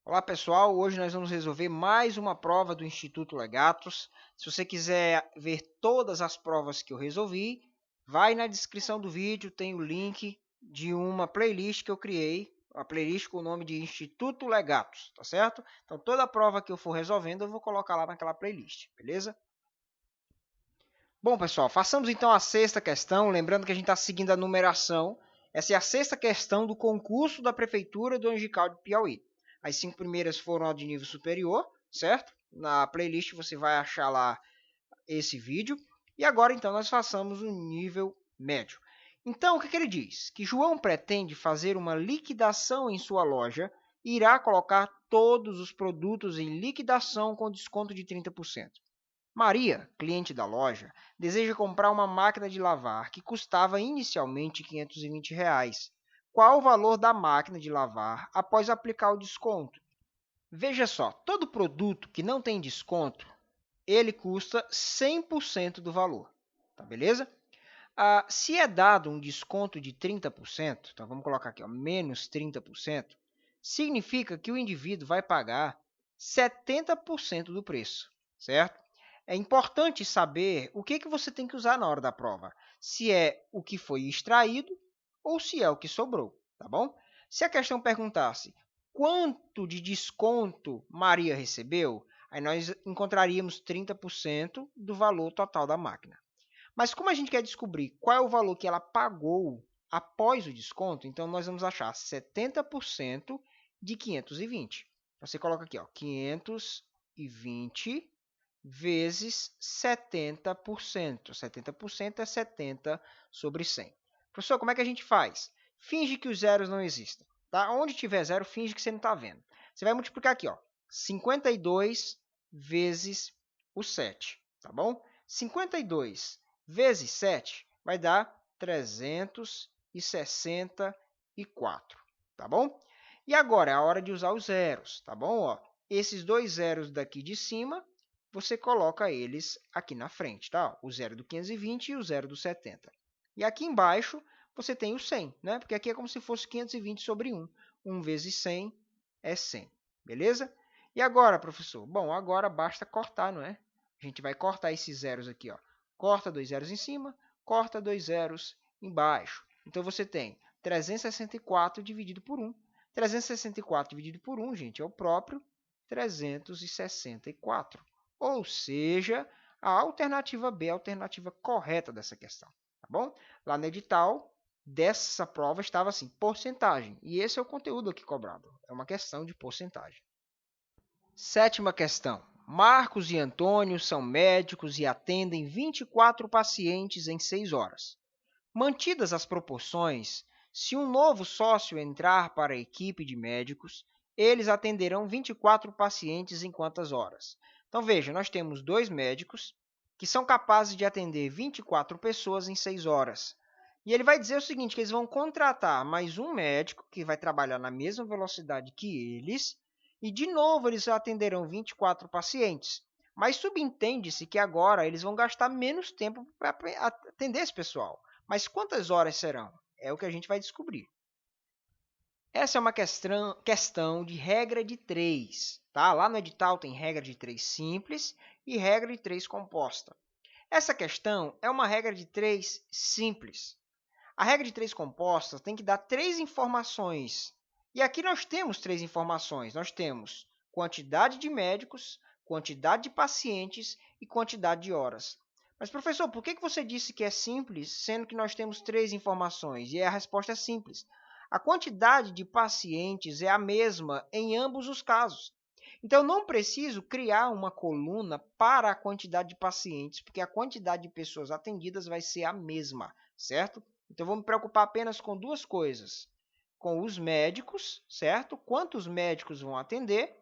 Olá pessoal, hoje nós vamos resolver mais uma prova do Instituto Legatos. Se você quiser ver todas as provas que eu resolvi, vai na descrição do vídeo, tem o link de uma playlist que eu criei, uma playlist com o nome de Instituto Legatos, tá certo? Então toda prova que eu for resolvendo eu vou colocar lá naquela playlist, beleza? Bom pessoal, façamos então a sexta questão, lembrando que a gente está seguindo a numeração. Essa é a sexta questão do concurso da Prefeitura do Angical de Piauí. As 5 primeiras foram de nível superior, certo? Na playlist você vai achar lá esse vídeo. E agora então nós façamos o nível médio. Então o que ele diz? Que João pretende fazer uma liquidação em sua loja e irá colocar todos os produtos em liquidação com desconto de 30%. Maria, cliente da loja, deseja comprar uma máquina de lavar que custava inicialmente R$ 520. Qual o valor da máquina de lavar após aplicar o desconto? Veja só, todo produto que não tem desconto, ele custa 100% do valor, tá beleza? Se é dado um desconto de 30%, então vamos colocar aqui, ó, menos 30%, significa que o indivíduo vai pagar 70% do preço, certo? É importante saber o que você tem que usar na hora da prova, se é o que foi extraído ou se é o que sobrou, tá bom? Se a questão perguntasse quanto de desconto Maria recebeu, aí nós encontraríamos 30% do valor total da máquina. Mas como a gente quer descobrir qual é o valor que ela pagou após o desconto, então nós vamos achar 70% de 520. Você coloca aqui, ó, 520 vezes 70%. 70% é 70 sobre 100. Professor, como é que a gente faz? Finge que os zeros não existem. Tá? Onde tiver zero, finge que você não está vendo. Você vai multiplicar aqui, ó, 52 vezes o 7, tá bom? 52 vezes 7 vai dar 364, tá bom? E agora é a hora de usar os zeros, tá bom? Ó, esses dois zeros daqui de cima, você coloca eles aqui na frente, tá? O zero do 520 e o zero do 70. E aqui embaixo você tem o 100, né? Porque aqui é como se fosse 520 sobre 1. 1 vezes 100 é 100, beleza? E agora, professor? Bom, agora basta cortar, não é? A gente vai cortar esses zeros aqui, ó. Corta dois zeros em cima, corta dois zeros embaixo. Então, você tem 364 dividido por 1. 364 dividido por 1, gente, é o próprio 364. Ou seja, a alternativa B é a alternativa correta dessa questão. Tá bom? Lá no edital dessa prova estava assim, porcentagem. E esse é o conteúdo aqui cobrado. É uma questão de porcentagem. Sétima questão. Marcos e Antônio são médicos e atendem 24 pacientes em 6 horas. Mantidas as proporções, se um novo sócio entrar para a equipe de médicos, eles atenderão 24 pacientes em quantas horas? Então, veja, nós temos dois médicos que são capazes de atender 24 pessoas em 6 horas. E ele vai dizer o seguinte, que eles vão contratar mais um médico que vai trabalhar na mesma velocidade que eles, e de novo eles atenderão 24 pacientes. Mas subentende-se que agora eles vão gastar menos tempo para atender esse pessoal. Mas quantas horas serão? É o que a gente vai descobrir. Essa é uma questão de regra de 3. Tá? Lá no edital tem regra de 3 simples e regra de 3 composta. Essa questão é uma regra de 3 simples. A regra de 3 composta tem que dar 3 informações. E aqui nós temos 3 informações. Nós temos quantidade de médicos, quantidade de pacientes e quantidade de horas. Mas, professor, por que você disse que é simples, sendo que nós temos 3 informações? E a resposta é simples. A quantidade de pacientes é a mesma em ambos os casos. Então, não preciso criar uma coluna para a quantidade de pacientes, porque a quantidade de pessoas atendidas vai ser a mesma, certo? Então, vou me preocupar apenas com duas coisas. Com os médicos, certo? Quantos médicos vão atender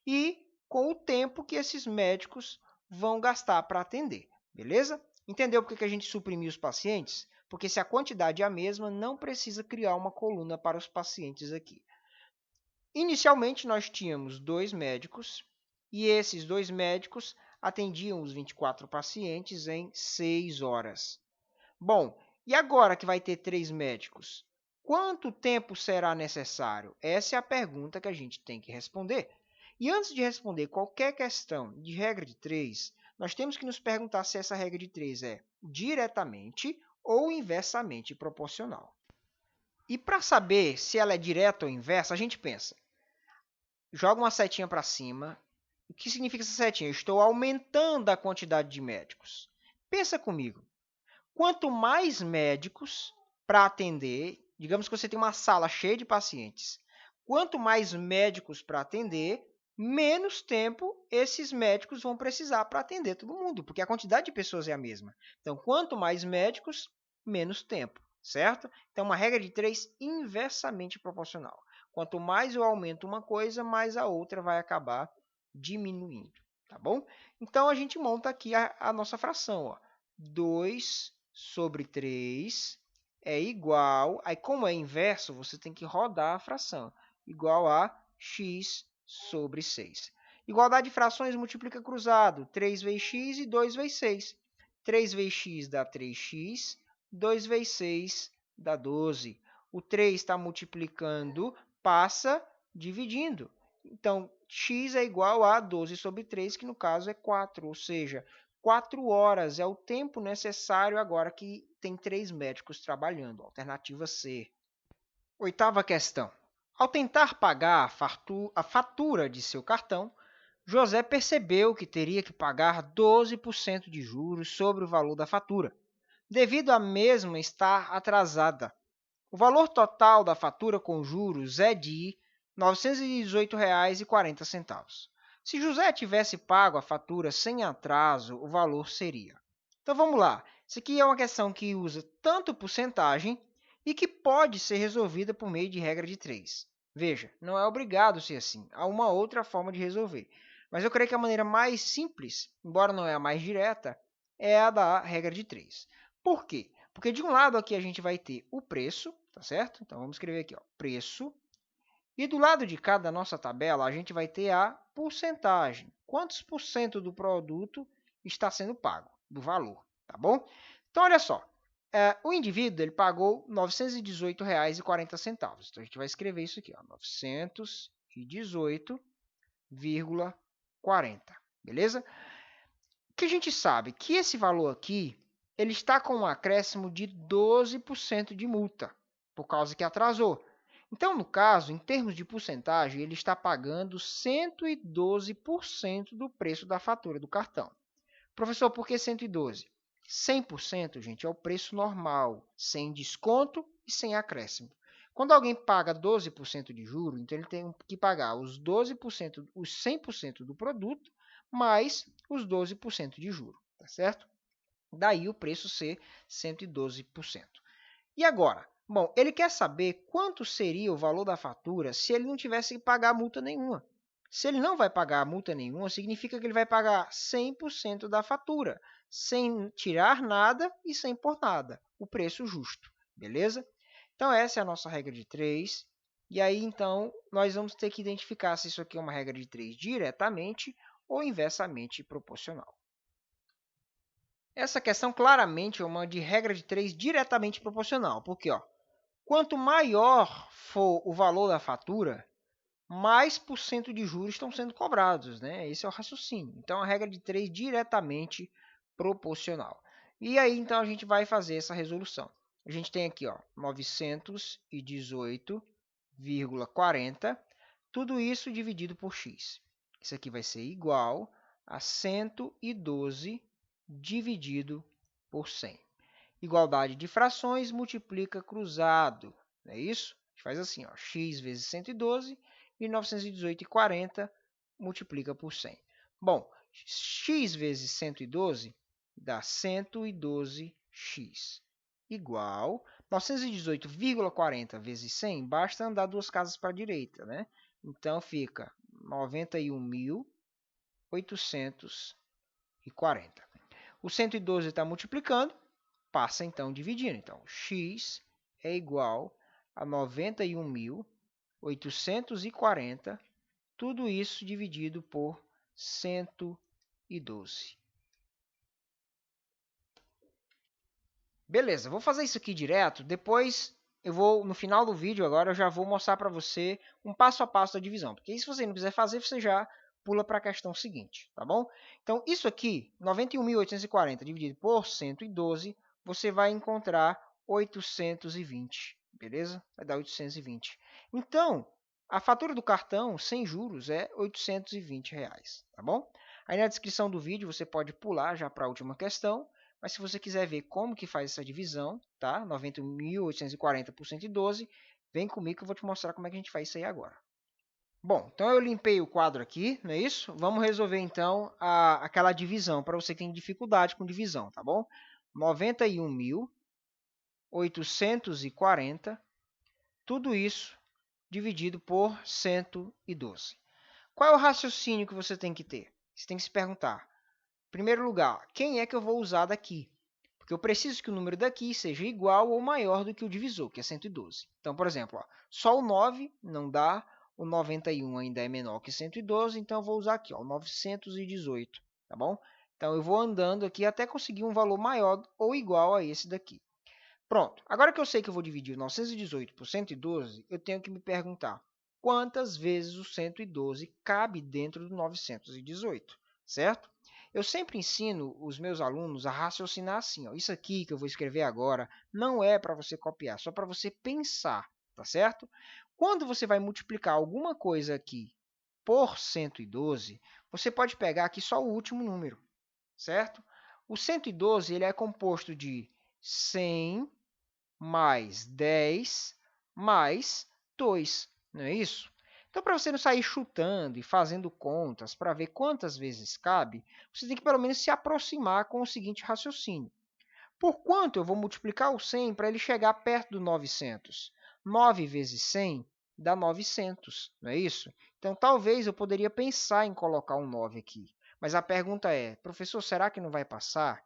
e com o tempo que esses médicos vão gastar para atender, beleza? Entendeu por que a gente suprimiu os pacientes? Porque se a quantidade é a mesma, não precisa criar uma coluna para os pacientes aqui. Inicialmente, nós tínhamos dois médicos e esses dois médicos atendiam os 24 pacientes em 6 horas. Bom, e agora que vai ter 3 médicos? Quanto tempo será necessário? Essa é a pergunta que a gente tem que responder. E antes de responder qualquer questão de regra de 3, nós temos que nos perguntar se essa regra de 3 é diretamente ou inversamente proporcional. E para saber se ela é direta ou inversa, a gente pensa, joga uma setinha para cima. O que significa essa setinha? Eu estou aumentando a quantidade de médicos. Pensa comigo. Quanto mais médicos para atender, digamos que você tem uma sala cheia de pacientes. Quanto mais médicos para atender, menos tempo esses médicos vão precisar para atender todo mundo, porque a quantidade de pessoas é a mesma. Então, quanto mais médicos, menos tempo, certo? Então, uma regra de 3 inversamente proporcional. Quanto mais eu aumento uma coisa, mais a outra vai acabar diminuindo, tá bom? Então, a gente monta aqui a nossa fração, ó. 2 sobre 3 é igual, aí como é inverso, você tem que rodar a fração, igual a x sobre 6. Igualdade de frações multiplica cruzado, 3 vezes x e 2 vezes 6. 3 vezes x dá 3x, 2 vezes 6 dá 12. O 3 está multiplicando, passa dividindo. Então, x é igual a 12 sobre 3, que no caso é 4, ou seja, 4 horas é o tempo necessário agora que tem 3 médicos trabalhando. Alternativa C. Oitava questão. Ao tentar pagar a fatura de seu cartão, José percebeu que teria que pagar 12% de juros sobre o valor da fatura, devido à mesma estar atrasada. O valor total da fatura com juros é de R$ 918,40. Se José tivesse pago a fatura sem atraso, o valor seria. Então vamos lá. Isso aqui é uma questão que usa tanto porcentagem e que pode ser resolvida por meio de regra de 3. Veja, não é obrigado ser assim. Há uma outra forma de resolver. Mas eu creio que a maneira mais simples, embora não é a mais direta, é a da regra de 3. Por quê? Porque de um lado aqui a gente vai ter o preço, tá certo? Então vamos escrever aqui, ó, preço. E do lado de cá da nossa tabela a gente vai ter a porcentagem. Quantos por cento do produto está sendo pago, do valor, tá bom? Então olha só, o indivíduo ele pagou R$ 918,40. Então a gente vai escrever isso aqui, ó, 918,40, beleza? O que a gente sabe? Que esse valor aqui ele está com um acréscimo de 12% de multa, por causa que atrasou. Então, no caso, em termos de porcentagem, ele está pagando 112% do preço da fatura do cartão. Professor, por que 112? 100%, gente, é o preço normal, sem desconto e sem acréscimo. Quando alguém paga 12% de juro, então ele tem que pagar os 12%, os 100% do produto, mais os 12% de juro, tá certo? Daí o preço ser 112%. E agora? Bom, ele quer saber quanto seria o valor da fatura se ele não tivesse que pagar multa nenhuma. Se ele não vai pagar multa nenhuma, significa que ele vai pagar 100% da fatura, sem tirar nada e sem pôr nada. O preço justo, beleza? Então, essa é a nossa regra de 3. E aí, então, nós vamos ter que identificar se isso aqui é uma regra de 3 diretamente ou inversamente proporcional. Essa questão claramente é uma de regra de 3 diretamente proporcional, porque quanto maior for o valor da fatura, mais por cento de juros estão sendo cobrados, né? Esse é o raciocínio. Então, a regra de 3 diretamente proporcional. E aí, então, a gente vai fazer essa resolução. A gente tem aqui 918,40, tudo isso dividido por x. Isso aqui vai ser igual a 112 dividido por 100. Igualdade de frações multiplica cruzado, não é isso? A gente faz assim, x vezes 112 e 918,40 multiplica por 100. Bom, x vezes 112 dá 112x, igual 918,40 vezes 100, basta andar 2 casas para a direita, né? Então, fica 91.840. O 112 está multiplicando, passa então dividindo. Então, x é igual a 91.840, tudo isso dividido por 112. Beleza, vou fazer isso aqui direto, depois no final do vídeo agora, eu já vou mostrar para você um passo a passo da divisão. Porque se você não quiser fazer, você já pula para a questão seguinte, tá bom? Então, isso aqui, 91.840 dividido por 112, você vai encontrar 820, beleza? Vai dar 820. Então, a fatura do cartão, sem juros, é R$ 820, tá bom? Aí na descrição do vídeo você pode pular já para a última questão, mas se você quiser ver como que faz essa divisão, tá? 91.840 por 112, vem comigo que eu vou te mostrar como é que a gente faz isso aí agora. Bom, então eu limpei o quadro aqui, não é isso? Vamos resolver então aquela divisão, para você que tem dificuldade com divisão, tá bom? 91.840, tudo isso dividido por 112. Qual é o raciocínio que você tem que ter? Você tem que se perguntar, em primeiro lugar, quem é que eu vou usar daqui? Porque eu preciso que o número daqui seja igual ou maior do que o divisor, que é 112. Então, por exemplo, ó, só o 9 não dá, o 91 ainda é menor que 112, então eu vou usar aqui, ó, o 918, tá bom? Então eu vou andando aqui até conseguir um valor maior ou igual a esse daqui. Pronto, agora que eu sei que eu vou dividir o 918 por 112, eu tenho que me perguntar quantas vezes o 112 cabe dentro do 918, certo? Eu sempre ensino os meus alunos a raciocinar assim, ó. Isso aqui que eu vou escrever agora não é para você copiar, só para você pensar, tá certo? Quando você vai multiplicar alguma coisa aqui por 112, você pode pegar aqui só o último número, certo? O 112 ele é composto de 100 mais 10 mais 2, não é isso? Então, para você não sair chutando e fazendo contas para ver quantas vezes cabe, você tem que pelo menos se aproximar com o seguinte raciocínio. Por quanto eu vou multiplicar o 100 para ele chegar perto do 900? 9 vezes 100 dá 900, não é isso? Então, talvez eu poderia pensar em colocar um 9 aqui. Mas a pergunta é, professor, será que não vai passar?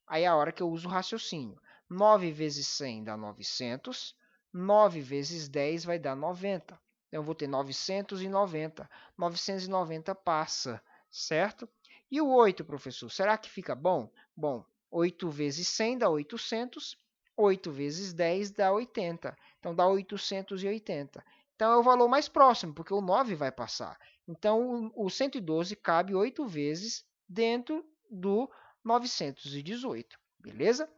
Aí é a hora que eu uso o raciocínio. 9 vezes 100 dá 900. 9 vezes 10 vai dar 90. Então, eu vou ter 990. 990 passa, certo? E o 8, professor, será que fica bom? Bom, 8 vezes 100 dá 800. 8 vezes 10 dá 80. Então, dá 880. Então, é o valor mais próximo, porque o 9 vai passar. Então, o 112 cabe 8 vezes dentro do 918, beleza?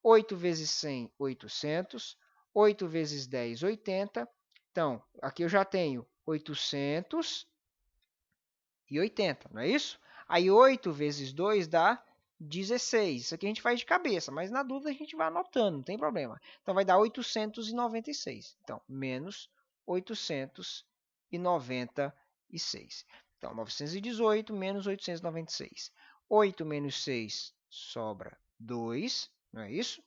8 vezes 100, 800. 8 vezes 10, 80. Então, aqui eu já tenho 880, não é isso? Aí 8 vezes 2 dá 16. Isso aqui a gente faz de cabeça, mas na dúvida a gente vai anotando, não tem problema. Então, vai dar 896. Então, menos 896. Então, 918 menos 896. 8 menos 6 sobra 2, não é isso?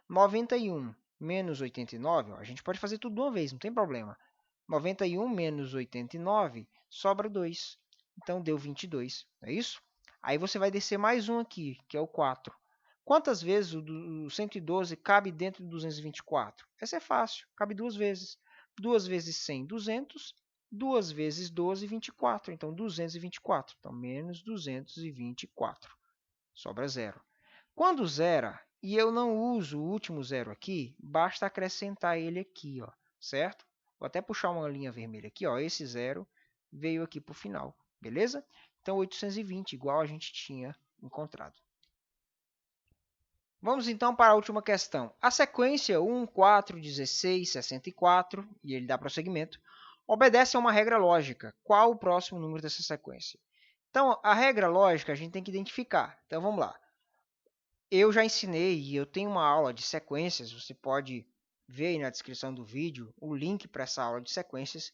91 menos 89, ó, a gente pode fazer tudo de uma vez, não tem problema. 91 menos 89 sobra 2. Então, deu 22, não é isso? Aí você vai descer mais um aqui, que é o 4. Quantas vezes o 112 cabe dentro do 224? Essa é fácil, cabe duas vezes. 2 vezes 100, 200. 2 vezes 12, 24. Então, 224. Então, menos 224. Sobra zero. Quando zera, e eu não uso o último zero aqui, basta acrescentar ele aqui, ó, certo? Vou até puxar uma linha vermelha aqui, ó, esse zero veio aqui para o final, beleza? Então, 820, igual a gente tinha encontrado. Vamos então para a última questão. A sequência 1, 4, 16, 64, e ele dá prosseguimento, obedece a uma regra lógica. Qual o próximo número dessa sequência? Então, a regra lógica a gente tem que identificar. Então, vamos lá. Eu já ensinei e eu tenho uma aula de sequências, você pode ver aí na descrição do vídeo o link para essa aula de sequências.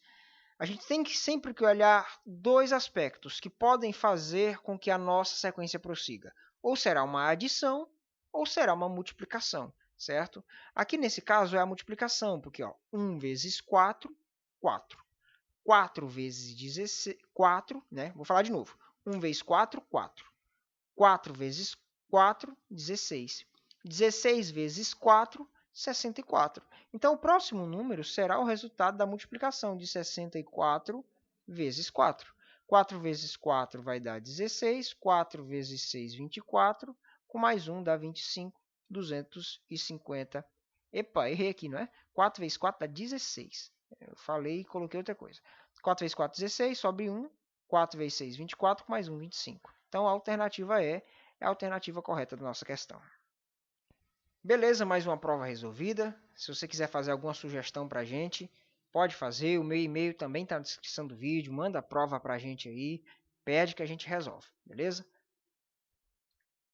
A gente tem que sempre que olhar dois aspectos que podem fazer com que a nossa sequência prossiga. Ou será uma adição, ou será uma multiplicação, certo? Aqui nesse caso é a multiplicação, porque ó, 1 vezes 4, 4. 4 vezes 16, 4, né? Vou falar de novo. 1 vezes 4, 4. 4 vezes 4, 16. 16 vezes 4, 64. Então, o próximo número será o resultado da multiplicação de 64 vezes 4. 4 vezes 4 vai dar 16. 4 vezes 6, 24. Com mais 1 dá 25, 256. Epa, errei aqui, não é? 4 vezes 4 dá 16. Eu falei e coloquei outra coisa. 4 vezes 4, 16, sobre 1. 4 vezes 6, 24, mais 1, 25. Então a alternativa é a alternativa correta da nossa questão. Beleza, mais uma prova resolvida. Se você quiser fazer alguma sugestão para a gente, pode fazer. O meu e-mail também está na descrição do vídeo. Manda a prova para a gente aí. Pede que a gente resolve, beleza?